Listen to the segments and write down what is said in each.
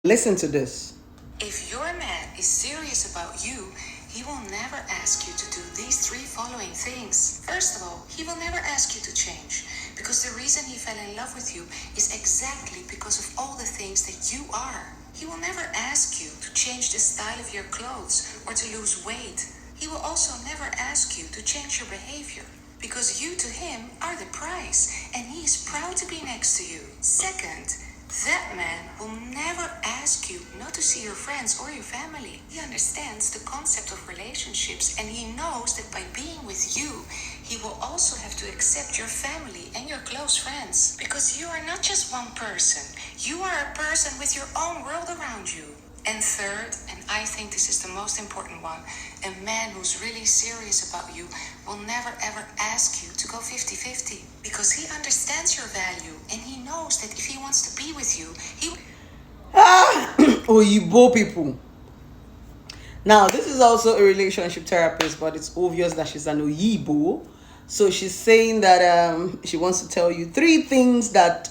Listen to this. If your man is serious about you, he will never ask you to do these three following things. First of all, he will never ask you to change, because the reason he fell in love with you is exactly because of all the things that you are. He will never ask you to change the style of your clothes or to lose weight. He will also never ask you to change your behavior, because you to him are the prize, and he is proud to be next to you. Second, that man will never ask you not to see your friends or your family. He understands the concept of relationships, and he knows that by being with you, he will also have to accept your family and your close friends. Because you are not just one person, you are a person with your own world around you. And third, and I think this is the most important one, a man who's really serious about you will never ever ask you to go 50-50, because he understands your value and he knows that if he wants to be with you, he Oyibo people. Now, this is also a relationship therapist, but it's obvious that she's an Oyibo. So she's saying that she wants to tell you three things that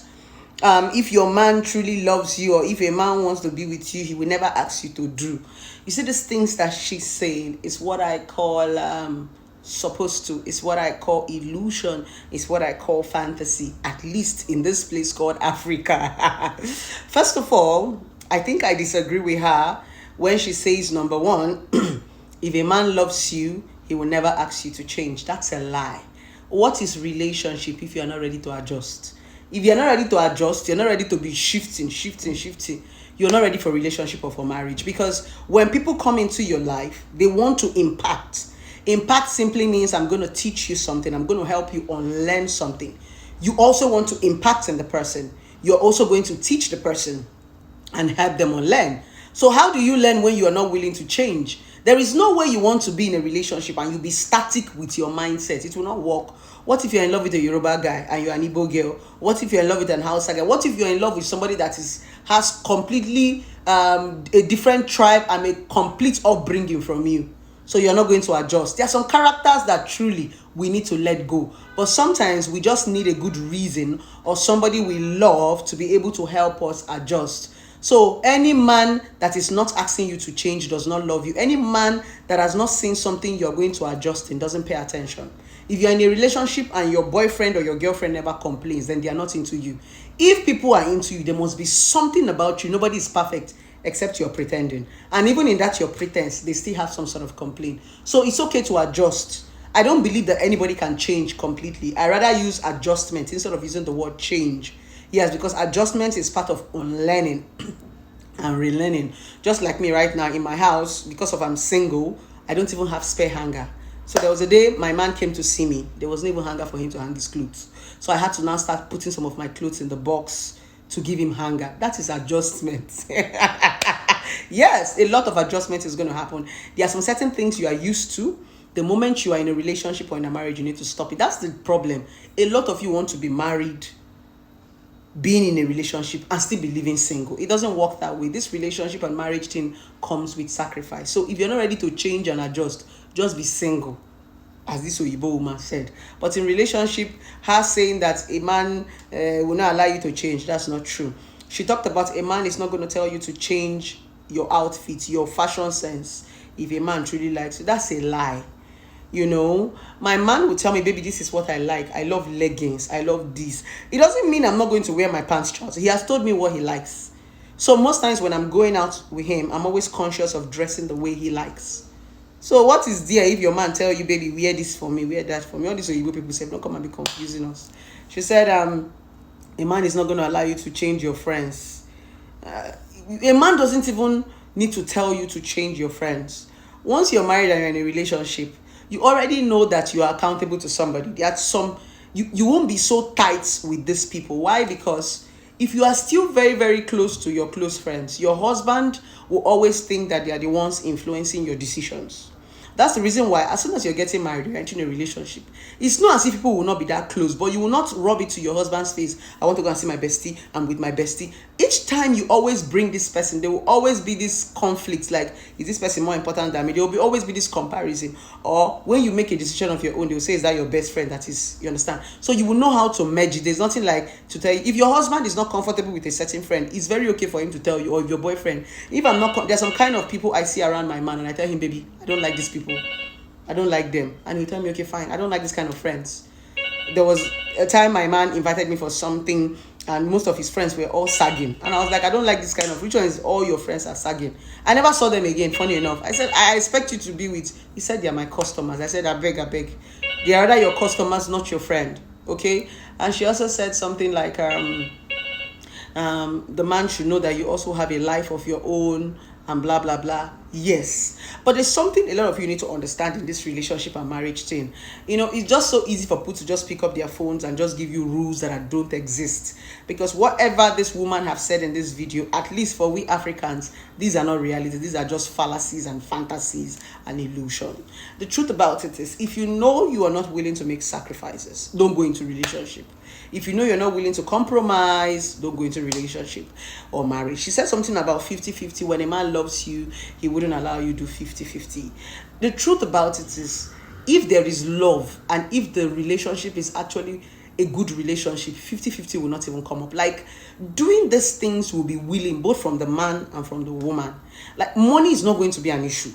if your man truly loves you, or if a man wants to be with you, he will never ask you to do. You see, these things that she's saying is what I call supposed to, it's what I call illusion, it's what I call fantasy, at least in this place called Africa. First of all, I think I disagree with her when she says, number one, if a man loves you, he will never ask you to change. That's a lie. What is relationship if you are not ready to adjust? If you're not ready to adjust, you're not ready to be shifting, you're not ready for relationship or for marriage. Because when people come into your life, they want to impact. Impact simply means I'm going to teach you something, I'm going to help you unlearn something. You also want to impact in the person. You're also going to teach the person and help them unlearn. So how do you learn when you are not willing to change? There is no way you want to be in a relationship and you be static with your mindset. It will not work. What if you're in love with a Yoruba guy and you're an Igbo girl? What if you're in love with an Hausa guy? What if you're in love with somebody that has completely a different tribe and a complete upbringing from you? So you're not going to adjust. There are some characters that truly we need to let go. But sometimes we just need a good reason or somebody we love to be able to help us adjust. So any man that is not asking you to change does not love you. Any man that has not seen something you're going to adjust in doesn't pay attention. If you're in a relationship and your boyfriend or your girlfriend never complains, then they are not into you. If people are into you, there must be something about you. Nobody is perfect except you're pretending. And even in that your pretense, they still have some sort of complaint. So it's okay to adjust. I don't believe that anybody can change completely. I rather use adjustment instead of using the word change. Yes, because adjustment is part of unlearning and relearning. Just like me right now in my house, because of I'm single, I don't even have spare hanger. So there was a day my man came to see me. There was no even hanger for him to hang his clothes. So I had to now start putting some of my clothes in the box to give him hanger. That is adjustment. Yes, a lot of adjustment is going to happen. There are some certain things you are used to. The moment you are in a relationship or in a marriage, you need to stop it. That's the problem. A lot of you want to be married, being in a relationship, and still be living single. It doesn't work that way. This relationship and marriage thing comes with sacrifice. So if you're not ready to change and adjust, just be single, as this Oyibo woman said. But in relationship, her saying that a man will not allow you to change, that's not true. She talked about a man is not going to tell you to change your outfit, your fashion sense, if a man truly likes you. That's a lie. You know, my man will tell me, baby, this is what I like. I love leggings. I love this. It doesn't mean I'm not going to wear my pants trousers. He has told me what he likes. So most times when I'm going out with him, I'm always conscious of dressing the way he likes. So what is there if your man tell you, baby, wear this for me, wear that for me? All these Oyibo people say, don't come and be confusing us. She said, a man is not going to allow you to change your friends. A man doesn't even need to tell you to change your friends. Once you're married and you're in a relationship, you already know that you are accountable to somebody. There are some, you won't be so tight with these people. Why? Because if you are still very, very close to your close friends, your husband will always think that they are the ones influencing your decisions. That's the reason why as soon as you're getting married, you're entering a relationship. It's not as if people will not be that close, but you will not rub it to your husband's face. I want to go and see my bestie. I'm with my bestie. Each time you always bring this person, there will always be this conflict. Like, is this person more important than me? There will always be this comparison. Or when you make a decision of your own, they will say, is that your best friend? That is, you understand? So you will know how to merge it. There's nothing like to tell you. If your husband is not comfortable with a certain friend, it's very okay for him to tell you, or if your boyfriend. If I'm not, there's some kind of people I see around my man, and I tell him, baby, I don't like these people. I don't like them. And he'll tell me, okay, fine. I don't like this kind of friends. There was a time my man invited me for something, and most of his friends were all sagging. And I was like, I don't like this kind of, which one is all your friends are sagging? I never saw them again, funny enough. I said, I expect you to be with, he said, they're my customers. I said, I beg. They are rather your customers, not your friend. Okay? And she also said something like, the man should know that you also have a life of your own, and blah blah blah. Yes, but there's something a lot of you need to understand in this relationship and marriage thing. It's just so easy for people to just pick up their phones and just give you rules that don't exist, because whatever this woman have said in this video, at least for we Africans, these are not reality. These are just fallacies and fantasies and illusion. The truth about it is, if you know you are not willing to make sacrifices, don't go into relationship. If you know you're not willing to compromise, don't go into relationship or marriage. She said something about 50-50. When a man loves you, he wouldn't allow you to do 50-50. The truth about it is, if there is love and if the relationship is actually a good relationship, 50-50 will not even come up. Like, doing these things will be willing, both from the man and from the woman. Like, money is not going to be an issue.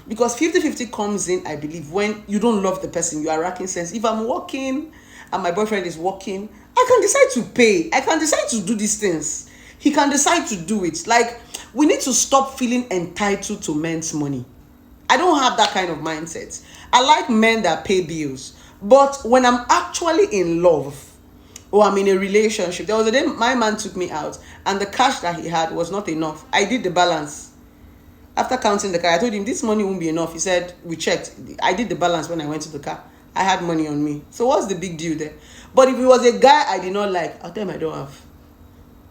Because 50-50 comes in, I believe, when you don't love the person, you are lacking sense. If I'm working and my boyfriend is working, I can decide to pay. I can decide to do these things. He can decide to do it. Like, we need to stop feeling entitled to men's money. I don't have that kind of mindset. I like men that pay bills. But when I'm actually in love or I'm in a relationship, there was a day my man took me out and the cash that he had was not enough. I did the balance. After counting the car, I told him this money won't be enough. He said, we checked. I did the balance when I went to the car. I had money on me. So what's the big deal there? But if it was a guy I did not like, I'll tell him I don't have.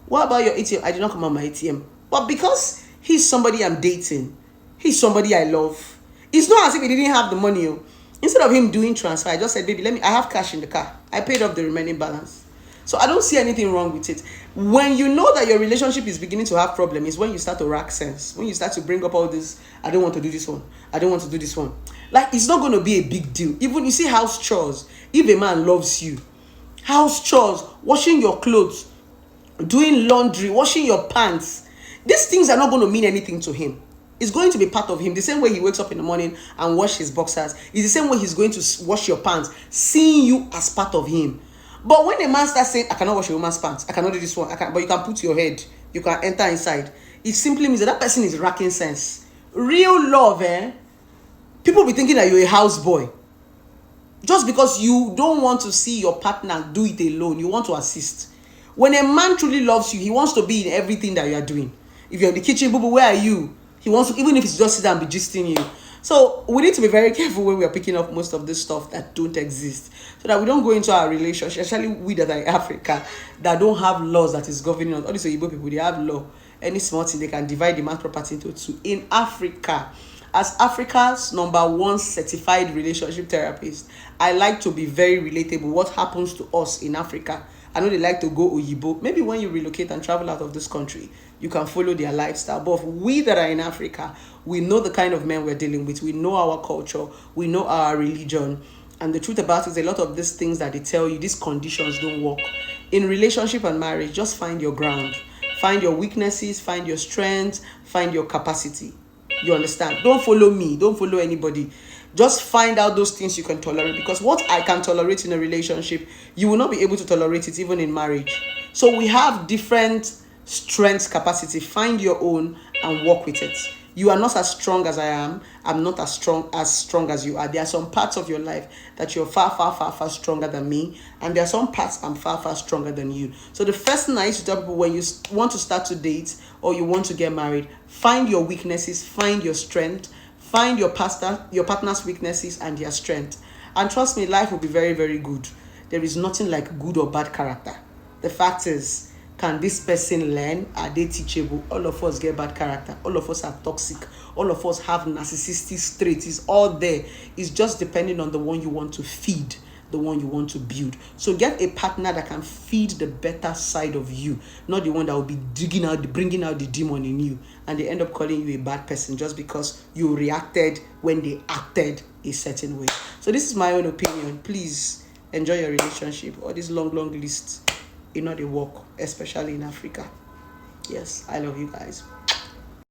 What about your ATM? I did not come on my ATM. But because he's somebody I'm dating, he's somebody I love, it's not as if he didn't have the money. Instead of him doing transfer, I just said, baby, I have cash in the car. I paid off the remaining balance. So I don't see anything wrong with it. When you know that your relationship is beginning to have problems, is when you start to rack sense. When you start to bring up all this, I don't want to do this one. I don't want to do this one. Like, it's not going to be a big deal. Even you see house chores. If a man loves you, house chores, washing your clothes, doing laundry, washing your pants, these things are not going to mean anything to him. It's going to be part of him. The same way he wakes up in the morning and wash his boxers is the same way he's going to wash your pants, seeing you as part of him. But when a man starts saying, I cannot wash a woman's pants, I cannot do this one, but you can put your head, you can enter inside, it simply means that person is lacking sense. Real love, people be thinking that you're a houseboy. Just because you don't want to see your partner do it alone, you want to assist. When a man truly loves you, he wants to be in everything that you are doing. If you're in the kitchen, boo, where are you? He wants to, even if it's just sit down and be gisting you. So we need to be very careful when we are picking up most of this stuff that don't exist, so that we don't go into our relationship, especially we that are in Africa, that don't have laws that is governing us. All these Igbo people, they have law. Any small thing, they can divide the man's property into two. In Africa, as Africa's #1 certified relationship therapist, I like to be very relatable. What happens to us in Africa? I know they like to go Oyibo. Maybe when you relocate and travel out of this country, you can follow their lifestyle. But we that are in Africa, we know the kind of men we're dealing with. We know our culture. We know our religion. And the truth about it is, a lot of these things that they tell you, these conditions don't work. In relationship and marriage, just find your ground. Find your weaknesses, find your strengths, find your capacity. You understand? Don't follow me. Don't follow anybody. Just find out those things you can tolerate, because what I can tolerate in a relationship, you will not be able to tolerate it even in marriage. So we have different strengths, capacity. Find your own and work with it. You are not as strong as I am. I'm not as strong as you are. There are some parts of your life that you're far stronger than me, and there are some parts I'm far stronger than you. So the first thing I used to tell people, when you want to start to date or you want to get married, find your weaknesses, find your strength. Find your partner's weaknesses and their strength. And trust me, life will be very, very good. There is nothing like good or bad character. The fact is, Can this person learn? Are they teachable? All of us get bad character. All of us are toxic. All of us have narcissistic traits. It's all there. It's just depending on the one you want to feed, the one you want to build. So get a partner that can feed the better side of you, not the one that will be bringing out the demon in you, and they end up calling you a bad person just because you reacted when they acted a certain way. So this is my own opinion. Please enjoy your relationship. All these long lists, not a work, especially in Africa. Yes, I love you guys.